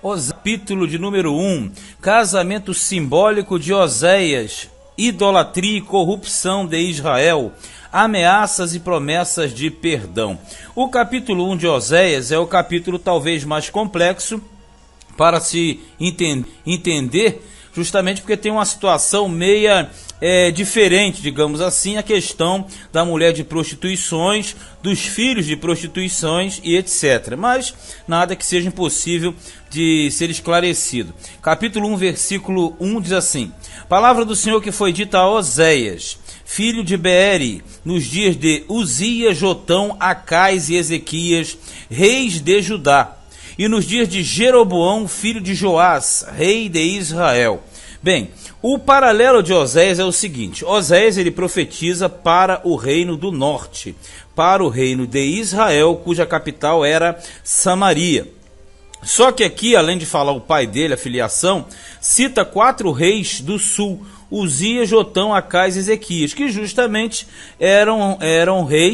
Capítulo de número 1, casamento simbólico de Oséias, idolatria e corrupção de Israel, ameaças e promessas de perdão. O capítulo 1 de Oséias é o capítulo talvez mais complexo para se entender, justamente porque tem uma situação meia diferente, digamos assim, a questão da mulher de prostituições, dos filhos de prostituições e etc. Mas nada que seja impossível de ser esclarecido. Capítulo 1, versículo 1 diz assim: palavra do Senhor que foi dita a Oséias, filho de Beeri, nos dias de Uzias, Jotão, Acais e Ezequias, reis de Judá, e nos dias de Jeroboão, filho de Joás, rei de Israel. Bem, o paralelo de Oséias é o seguinte: Oséias ele profetiza para o reino do norte, para o reino de Israel, cuja capital era Samaria. Só que aqui, além de falar o pai dele, a filiação, cita 4 reis do sul: Uzias, Jotão, Acais e Ezequias, que justamente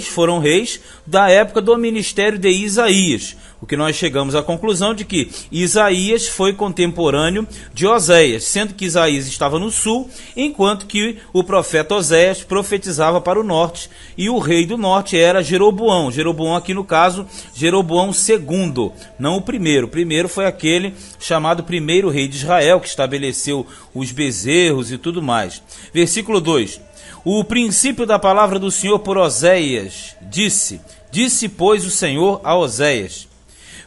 foram reis da época do ministério de Isaías. O que nós chegamos à conclusão de que Isaías foi contemporâneo de Oséias, sendo que Isaías estava no sul, enquanto que o profeta Oséias profetizava para o norte, e o rei do norte era Jeroboão. Jeroboão aqui no caso, Jeroboão II, não o primeiro. O primeiro foi aquele chamado primeiro rei de Israel, que estabeleceu os bezerros e tudo mais. Versículo 2. O princípio da palavra do Senhor por Oséias disse, pois o Senhor a Oséias: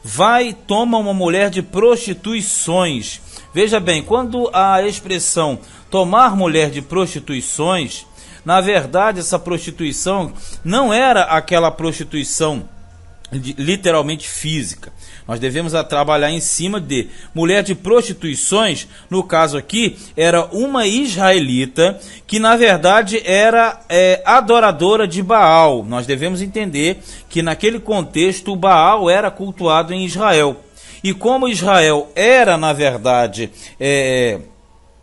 vai, toma uma mulher de prostituições. Veja bem, quando a expressão tomar mulher de prostituições, na verdade essa prostituição não era aquela prostituição literalmente física. Nós devemos trabalhar em cima de mulher de prostituições. No caso aqui, era uma israelita que na verdade era adoradora de Baal. Nós devemos entender que naquele contexto o Baal era cultuado em Israel. E como Israel era na verdade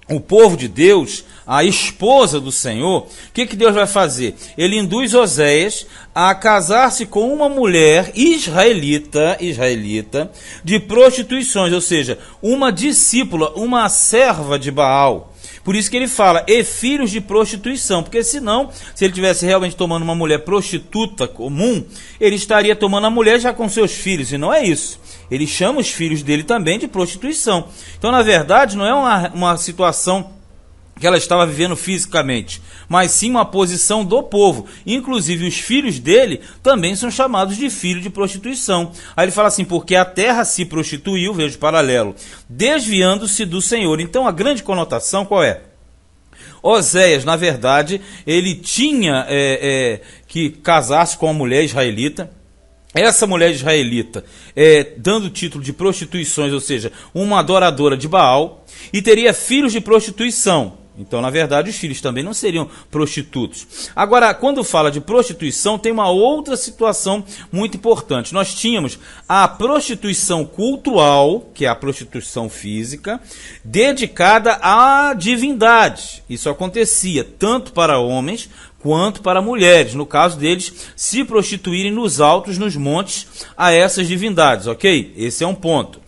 o povo de Deus, a esposa do Senhor, o que Deus vai fazer? Ele induz Oséias a casar-se com uma mulher israelita de prostituições, ou seja, uma discípula, uma serva de Baal. Por isso que ele fala, e filhos de prostituição, porque senão, se ele estivesse realmente tomando uma mulher prostituta comum, ele estaria tomando a mulher já com seus filhos, e não é isso. Ele chama os filhos dele também de prostituição. Então, na verdade, não é uma situação que ela estava vivendo fisicamente, mas sim uma posição do povo. Inclusive, os filhos dele também são chamados de filho de prostituição. Aí ele fala assim, porque a terra se prostituiu, veja o paralelo, desviando-se do Senhor. Então, a grande conotação qual é? Oséias, na verdade, ele tinha que casar-se com uma mulher israelita. Essa mulher israelita dando o título de prostituições, ou seja, uma adoradora de Baal, e teria filhos de prostituição. Então, na verdade, os filhos também não seriam prostitutos. Agora, quando fala de prostituição, tem uma outra situação muito importante. Nós tínhamos a prostituição cultural, que é a prostituição física, dedicada à divindade. Isso acontecia tanto para homens quanto para mulheres, no caso deles se prostituírem nos altos, nos montes, a essas divindades, ok? Esse é um ponto.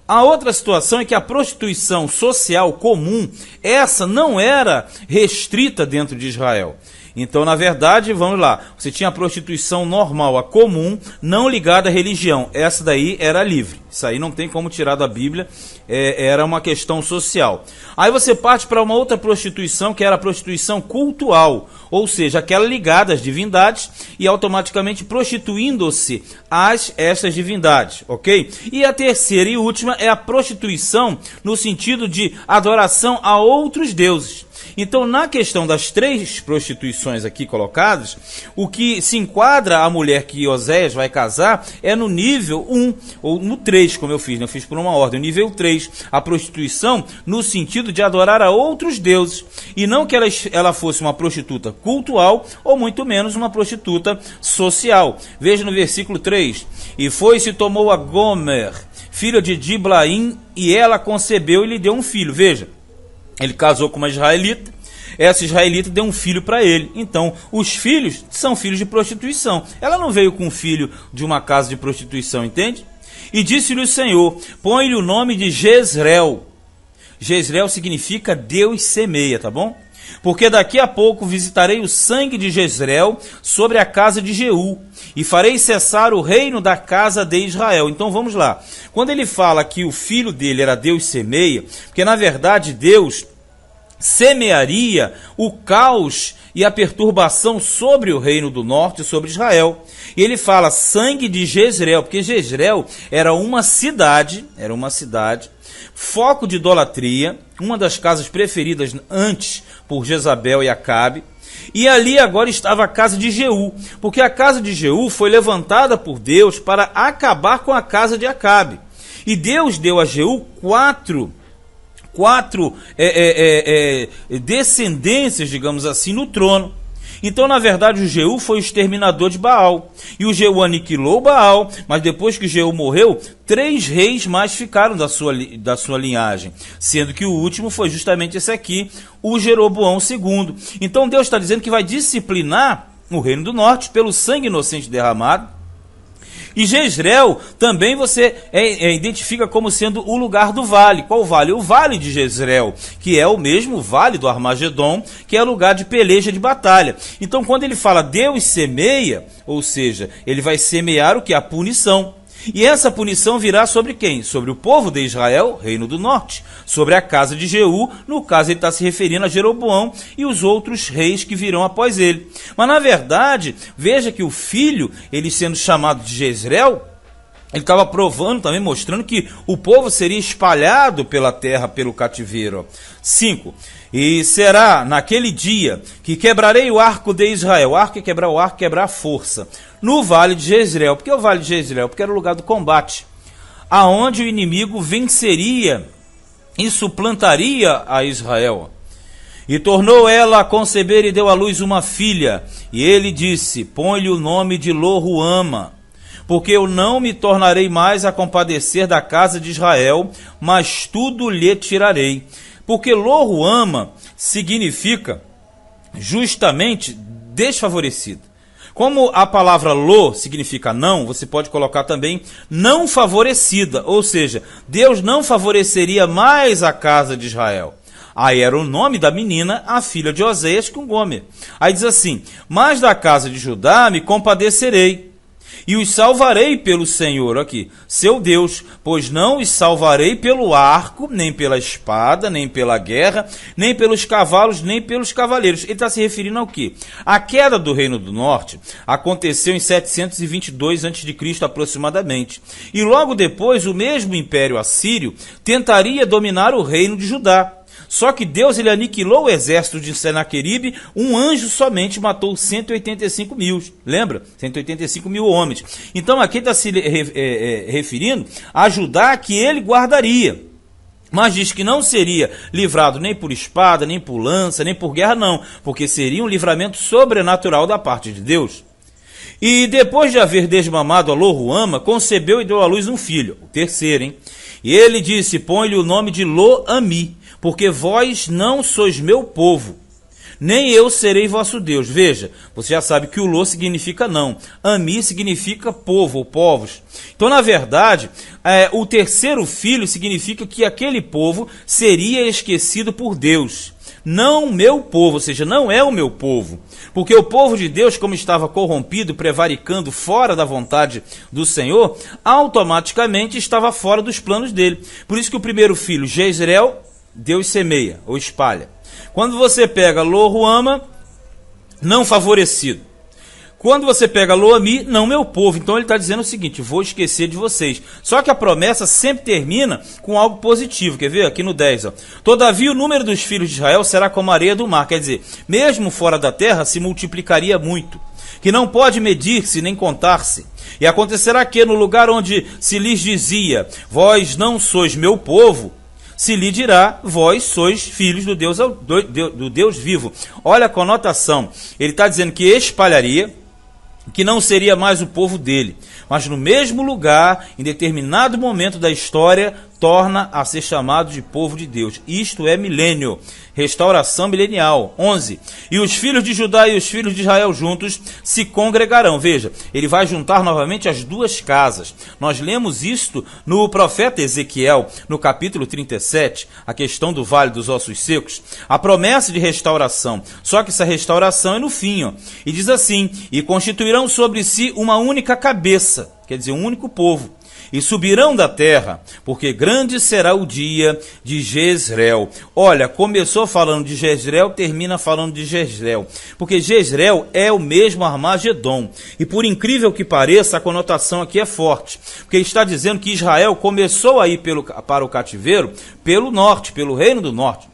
A outra situação é que a prostituição social comum, essa não era restrita dentro de Israel. Então, na verdade, vamos lá, você tinha a prostituição normal, a comum, não ligada à religião. Essa daí era livre. Isso aí não tem como tirar da Bíblia, era uma questão social. Aí você parte para uma outra prostituição, que era a prostituição cultual, ou seja, aquela ligada às divindades e automaticamente prostituindo-se essas divindades, ok? E a terceira e última é a prostituição no sentido de adoração a outros deuses. Então, na questão das 3 prostituições aqui colocadas, o que se enquadra a mulher que Oséias vai casar é no nível 1, ou no 3, como eu fiz por uma ordem, o nível 3, a prostituição no sentido de adorar a outros deuses, e não que ela fosse uma prostituta cultual, ou muito menos uma prostituta social. Veja no versículo 3, e foi-se tomou a Gomer, filha de Diblaim, e ela concebeu e lhe deu um filho. Veja, ele casou com uma israelita, essa israelita deu um filho para ele. Então, os filhos são filhos de prostituição. Ela não veio com um filho de uma casa de prostituição, entende? E disse-lhe o Senhor: põe-lhe o nome de Jezreel. Jezreel significa Deus semeia, tá bom? Porque daqui a pouco visitarei o sangue de Jezreel sobre a casa de Jeú, e farei cessar o reino da casa de Israel. Então vamos lá. Quando ele fala que o filho dele era Deus semeia, porque na verdade Deus semearia o caos e a perturbação sobre o reino do norte, sobre Israel. E ele fala sangue de Jezreel, porque Jezreel era uma cidade, foco de idolatria, uma das casas preferidas antes por Jezabel e Acabe. E ali agora estava a casa de Jeú, porque a casa de Jeú foi levantada por Deus para acabar com a casa de Acabe. E Deus deu a Jeú quatro descendências, digamos assim, no trono. Então, na verdade, o Jeú foi o exterminador de Baal. E o Jeú aniquilou Baal, mas depois que Jeú morreu, 3 reis mais ficaram da sua linhagem, sendo que o último foi justamente esse aqui, o Jeroboão II. Então, Deus está dizendo que vai disciplinar o reino do norte pelo sangue inocente derramado. E Jezreel também você identifica como sendo o lugar do vale. Qual vale? O vale de Jezreel, que é o mesmo vale do Armagedon, que é lugar de peleja, de batalha. Então, quando ele fala Deus semeia, ou seja, ele vai semear o que? A punição. E essa punição virá sobre quem? Sobre o povo de Israel, reino do norte. Sobre a casa de Jeú, no caso ele está se referindo a Jeroboão e os outros reis que virão após ele. Mas na verdade, veja que o filho, ele sendo chamado de Jezreel, ele estava provando também, mostrando que o povo seria espalhado pela terra, pelo cativeiro. 5. E será naquele dia que quebrarei o arco de Israel. O arco é quebrar o arco, quebrar a força. No vale de Jezreel. Por que o vale de Jezreel? Porque era o lugar do combate, aonde o inimigo venceria e suplantaria a Israel. E tornou ela a conceber e deu à luz uma filha. E ele disse: põe-lhe o nome de Lo-ruama, porque eu não me tornarei mais a compadecer da casa de Israel, mas tudo lhe tirarei. Porque Lo-ruama significa justamente desfavorecido. Como a palavra Lo significa não, você pode colocar também não favorecida, ou seja, Deus não favoreceria mais a casa de Israel. Aí era o nome da menina, a filha de Oséias com Gomer. Aí diz assim: mas da casa de Judá me compadecerei, e os salvarei pelo Senhor, aqui, seu Deus, pois não os salvarei pelo arco, nem pela espada, nem pela guerra, nem pelos cavalos, nem pelos cavaleiros. Ele está se referindo ao quê? A queda do Reino do Norte aconteceu em 722 a.C. aproximadamente. E logo depois o mesmo Império Assírio tentaria dominar o reino de Judá. Só que Deus ele aniquilou o exército de Senaqueribe, um anjo somente matou 185 mil, lembra? 185 mil homens. Então aqui está se referindo a Judá que ele guardaria. Mas diz que não seria livrado nem por espada, nem por lança, nem por guerra, não. Porque seria um livramento sobrenatural da parte de Deus. E depois de haver desmamado a Lo-ruama, concebeu e deu à luz um filho, o terceiro, hein? E ele disse: põe-lhe o nome de Lo-ami, porque vós não sois meu povo, nem eu serei vosso Deus. Veja, você já sabe que o Lo significa não, Ami significa povo ou povos. Então, na verdade, o terceiro filho significa que aquele povo seria esquecido por Deus. Não meu povo, ou seja, não é o meu povo. Porque o povo de Deus, como estava corrompido, prevaricando fora da vontade do Senhor, automaticamente estava fora dos planos dele. Por isso que o primeiro filho, Jezreel, Deus semeia ou espalha. Quando você pega Lo-ruama, não favorecido. Quando você pega Lo-ami, não meu povo. Então ele está dizendo o seguinte: vou esquecer de vocês. Só que a promessa sempre termina com algo positivo. Quer ver? Aqui no 10. Ó. Todavia o número dos filhos de Israel será como a areia do mar. Quer dizer, mesmo fora da terra se multiplicaria muito, que não pode medir-se nem contar-se. E acontecerá que no lugar onde se lhes dizia: vós não sois meu povo, se lhe dirá: vós sois filhos do Deus vivo. Olha a conotação. Ele está dizendo que espalharia, que não seria mais o povo dele, mas no mesmo lugar, em determinado momento da história, torna a ser chamado de povo de Deus. Isto é milênio, restauração milenial. 11. E os filhos de Judá e os filhos de Israel juntos se congregarão. Veja, ele vai juntar novamente as duas casas. Nós lemos isto no profeta Ezequiel, no capítulo 37, a questão do Vale dos Ossos Secos, a promessa de restauração. Só que essa restauração é no fim, ó. E diz assim: e constituirão sobre si uma única cabeça, quer dizer, um único povo, e subirão da terra, porque grande será o dia de Jezreel. Olha, começou falando de Jezreel, termina falando de Jezreel, porque Jezreel é o mesmo Armagedon, e por incrível que pareça, a conotação aqui é forte, porque ele está dizendo que Israel começou a ir para o cativeiro pelo norte, pelo reino do norte,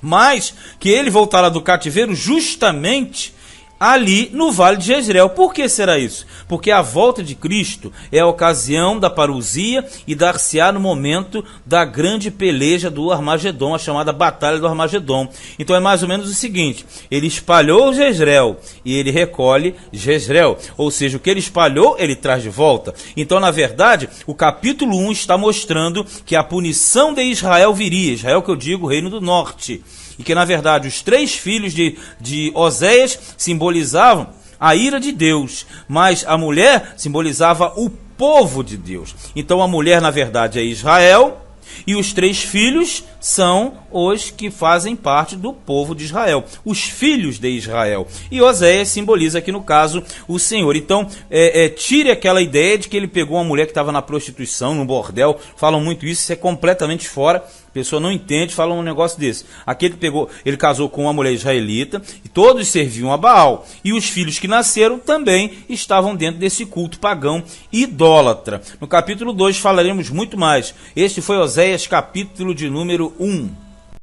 mas que ele voltará do cativeiro justamente ali no Vale de Jezreel. Por que será isso? Porque a volta de Cristo é a ocasião da parousia e dar-se-á no momento da grande peleja do Armagedon, a chamada Batalha do Armagedon. Então é mais ou menos o seguinte: ele espalhou Jezreel e ele recolhe Jezreel, ou seja, o que ele espalhou, ele traz de volta. Então, na verdade, o capítulo 1 está mostrando que a punição de Israel viria, Israel que eu digo, Reino do Norte, e que, na verdade, os 3 filhos de Oséias simbolizavam a ira de Deus, mas a mulher simbolizava o povo de Deus. Então, a mulher, na verdade, é Israel, e os 3 filhos são os que fazem parte do povo de Israel, os filhos de Israel. E Oséias simboliza aqui, no caso, o Senhor. Então, tire aquela ideia de que ele pegou uma mulher que estava na prostituição, no bordel. Falam muito isso é completamente fora. A pessoa não entende, fala um negócio desse. Aqui ele casou com uma mulher israelita, e todos serviam a Baal. E os filhos que nasceram também estavam dentro desse culto pagão idólatra. No capítulo 2 falaremos muito mais. Este foi Oséias, capítulo de número 1.